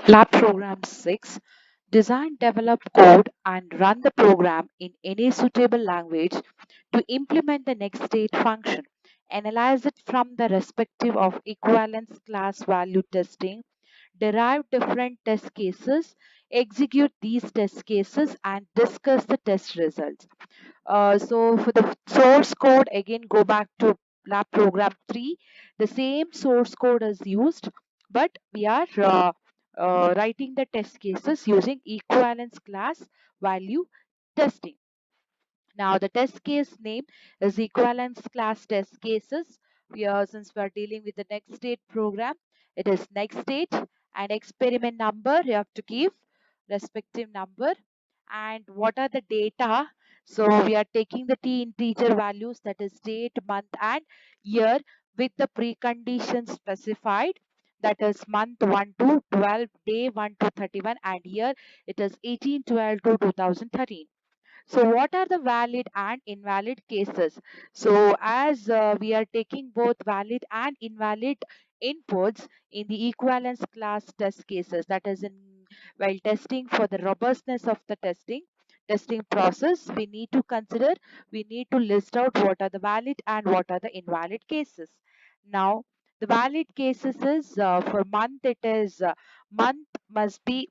Lab Program 6. Design, develop code and run the program in any suitable language to implement the NextDate function. Analyze it from the respective of equivalence class value testing. Derive different test cases. Execute these test cases and discuss the test results. So for the source code, again go back to lab program 3. The same source code is used, but we are writing the test cases using equivalence class value testing. Now the test case name is equivalence class test cases. Since we are dealing with the next state program, it is next state and experiment number. You have to give respective number and what are the data. So we are taking the t integer values, that is date, month and year, with the preconditions specified, that is month 1 to 12, day 1 to 31 and year it is 1812 to 2013. So what are the valid and invalid cases? So as we are taking both valid and invalid inputs in the equivalence class test cases, that is in while testing for the robustness of the testing process, we need to list out what are the valid and what are the invalid cases. Now the valid cases is for month, it is month must be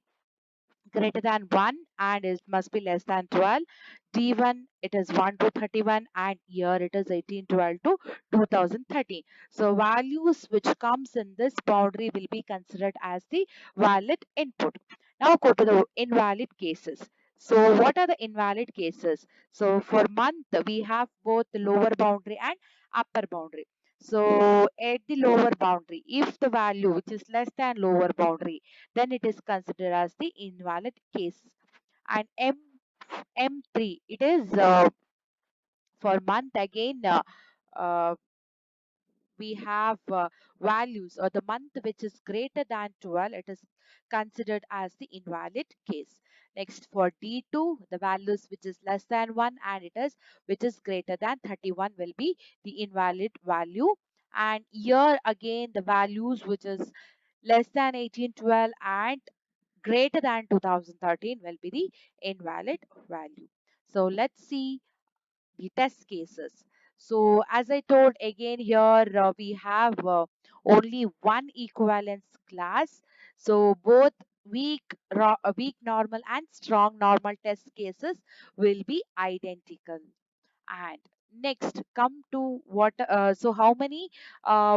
greater than 1 and it must be less than 12. D1 it is 1 to 31 and year it is 1812 to 2013. So values which comes in this boundary will be considered as the valid input. Now go to the invalid cases. So what are the invalid cases? So for month we have both the lower boundary and upper boundary. So at the lower boundary, if the value which is less than lower boundary, then it is considered as the invalid case. And M3, it is for month again. Uh, we have values or the month which is greater than 12, it is considered as the invalid case. Next for D2, the values which is less than 1 and it is which is greater than 31 will be the invalid value. And here again the values which is less than 1812 and greater than 2013 will be the invalid value. So let's see the test cases. So as I told again here we have only one equivalence class. So both weak normal and strong normal test cases will be identical. And next come to what so how many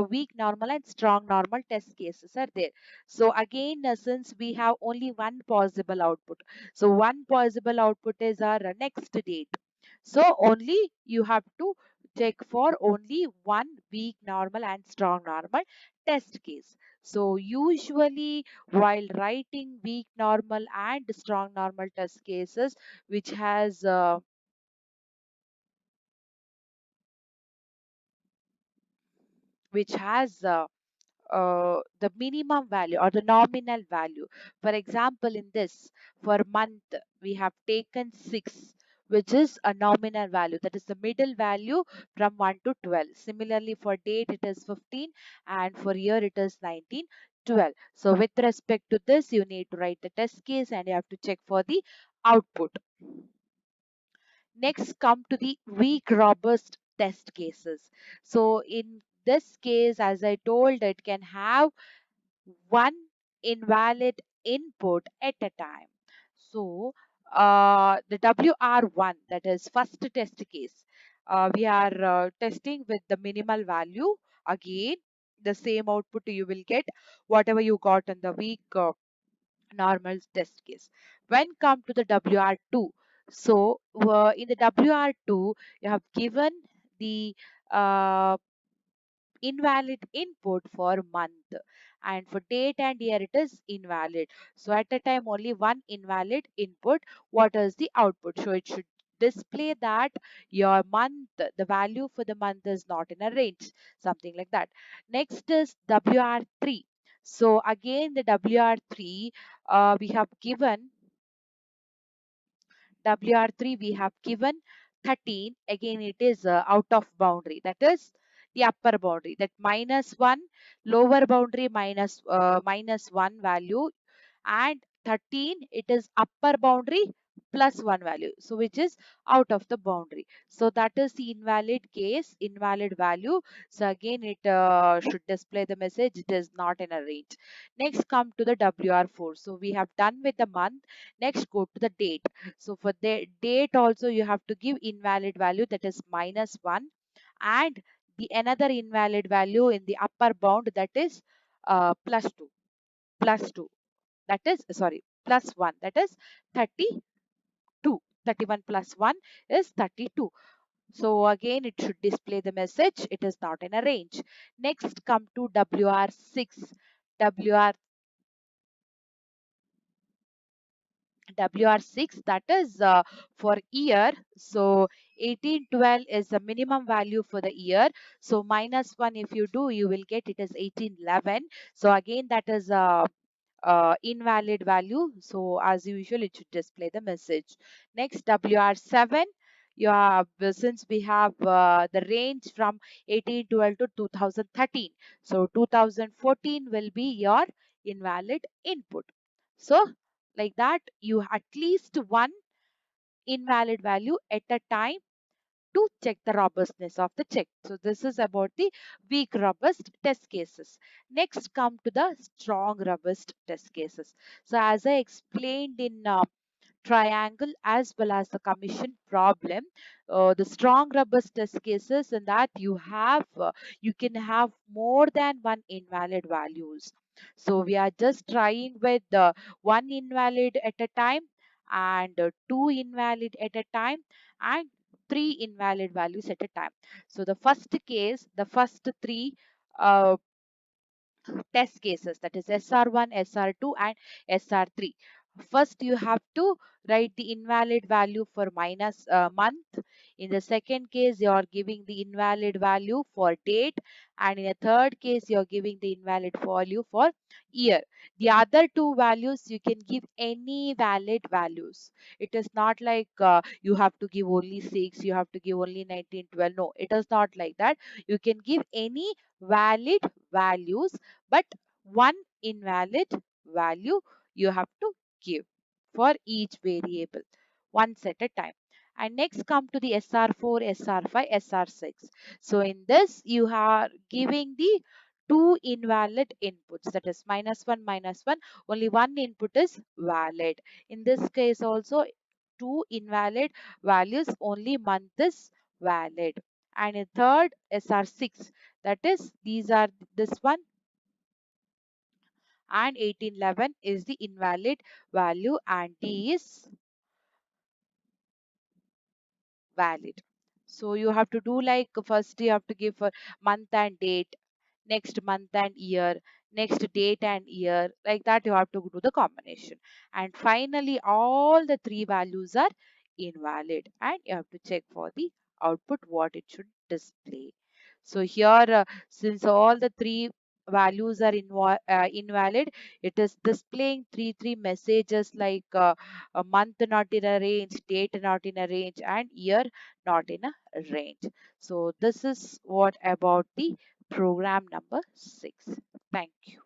weak normal and strong normal test cases are there. So again since we have only one possible output, so one possible output is our next date, so only you have to check for only one weak normal and strong normal test case. So usually while writing weak normal and strong normal test cases which has the minimum value or the nominal value. For example, in this, for month, we have taken 6, which is a nominal value. That is the middle value from 1 to 12. Similarly, for date, it is 15 and for year, it is 19. 12. So with respect to this, you need to write the test case and you have to check for the output. Next, come to the weak robust test cases. So in this case, as I told, it can have one invalid input at a time. So the WR1, that is first test case, we are testing with the minimal value. Again, the same output you will get whatever you got in the weak normal test case. When come to the WR2, so in the WR2, you have given the uh, invalid input for month and for date and year it is invalid. So at a time only one invalid input. What is the output? So it should display that your month, the value for the month is not in a range, something like that. Next is WR3. So again the WR3 we have given WR3 we have given 13. Again, it is out of boundary. That is the upper boundary. That minus 1, lower boundary minus 1 value. and 13 it is upper boundary plus one value, so which is out of the boundary. So that is the invalid case, invalid value. So again it should display the message it is not in a range. Next come to the WR4. So we have done with the month. Next go to the date. So for the date also you have to give invalid value, that is -1, and the another invalid value in the upper bound, that is +2, +2, that is sorry, +1, that is 32. 31 plus 1 is 32. So again it should display the message it is not in a range. Next come to WR6. WR WR6, that is for year. So 1812 is the minimum value for the year. So -1 if you do, you will get it as 1811. So again that is invalid value. So as usual, it should display the message. Next, WR7. You have, since we have the range from 1812 to 2013. So 2014 will be your invalid input. So like that, you at least one invalid value at a time to check the robustness of the check. So this is about the weak robust test cases. Next come to the strong robust test cases. So as I explained in triangle as well as the commission problem, the strong robust test cases in that you can have more than one invalid values. So we are just trying with one invalid at a time, and two invalid at a time, and three invalid values at a time. So the first case, the first three uh, test cases, that is SR1, SR2 and SR3. First you have to write the invalid value for minus month. In the second case you are giving the invalid value for date, and in a third case you are giving the invalid value for year. The other two values you can give any valid values. It is not like you have to give only 6, you have to give only 1912. No, it is not like that. You can give any valid values, but one invalid value you have to give for each variable once at a time. And next come to the SR4, SR5, SR6. So in this you are giving the two invalid inputs, that is -1, -1. Only one input is valid. In this case also two invalid values, only month is valid. And in third SR6, that is these are this one and 1811 is the invalid value and D is valid. So you have to do like first you have to give for month and date, next month and year, next date and year, like that you have to do the combination. And finally all the three values are invalid and you have to check for the output what it should display. So here since all the three values are invalid, it is displaying three messages like a month not in a range, date not in a range and year not in a range. So this is what about the program number 6. Thank you.